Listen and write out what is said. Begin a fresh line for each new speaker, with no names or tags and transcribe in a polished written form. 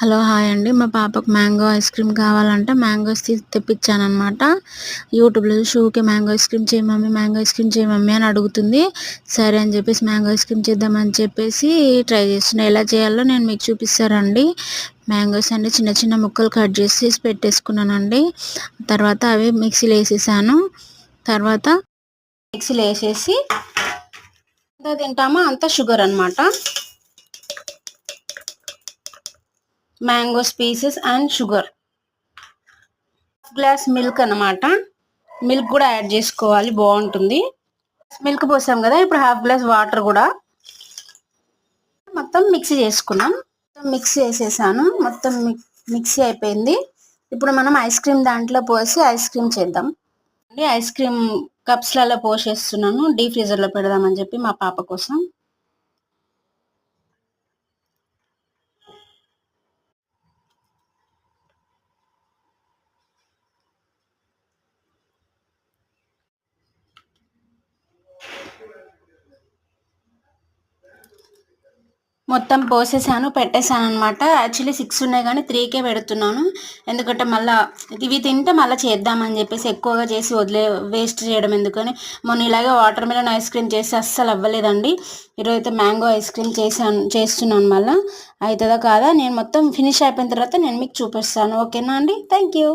Hello! Hi అండి. మా పాపకు మ్యాంగో ఐస్ క్రీమ్ కావాలంటే మ్యాంగోస్ తెప్పించాననమాట. యూట్యూబ్‌లో చూసి ఊకే మ్యాంగో ఐస్ క్రీమ్ చెయి మమ్మీ, మ్యాంగో ఐస్ క్రీమ్ చెయి మమ్మీ అని అడుగుతుంది. సరే అని చెప్పేసి మ్యాంగో ఐస్ క్రీమ్ చేద్దామని చెప్పేసి ట్రై చేస్తున్నా. ఎలా చేయాలో నేను మీకు చూపిస్తానండి. మ్యాంగోస్ అన్ని చిన్న చిన్న ముక్కలు కట్ చేసేసి పెట్టేసుకున్నానండి. తర్వాత అవి మిక్సీలో ఏసేసాను. తర్వాత మిక్సీలో ఏసేసి ఎంత తింటామో అంత షుగర్ అనమాట. Mangoes pieces and sugar, glass milk అన్నమాట. మిల్క్ కూడా యాడ్ చేసుకోవాలి, బాగుంటుంది. మిల్క్ పోసాం కదా, ఇప్పుడు హాఫ్ గ్లాస్ వాటర్ కూడా మొత్తం మిక్సీ చేసుకున్నాం. మిక్సీ వేసేసాను, మొత్తం మిక్సీ అయిపోయింది. ఇప్పుడు మనం ఐస్ క్రీమ్ దాంట్లో పోసి ఐస్ క్రీమ్ చేద్దాం. ఐస్ క్రీమ్ కప్స్లలో పోసేస్తున్నాను, డీప్ ఫ్రీజర్లో పెడదామని చెప్పి మా పాప కోసం. మొత్తం పోసేసాను, పెట్టేసాను అనమాట. యాక్చువల్లీ 6 ఉన్నాయి కానీ 3కే పెడుతున్నాను. ఎందుకంటే మళ్ళీ ఇవి తింటే మళ్ళీ చేద్దామని చెప్పేసి ఎక్కువగా చేసి వేస్ట్ చేయడం ఎందుకని. మొన్న ఇలాగే వాటర్ మిలన్ ఐస్ క్రీమ్ చేసి అస్సలు అవ్వలేదండి. ఈరోజు అయితే మ్యాంగో ఐస్ క్రీమ్ చేస్తున్నాను. మళ్ళీ అవుతుందా కాదా నేను మొత్తం ఫినిష్ అయిపోయిన తర్వాత నేను మీకు చూపిస్తాను. ఓకేనా అండి? Thank you.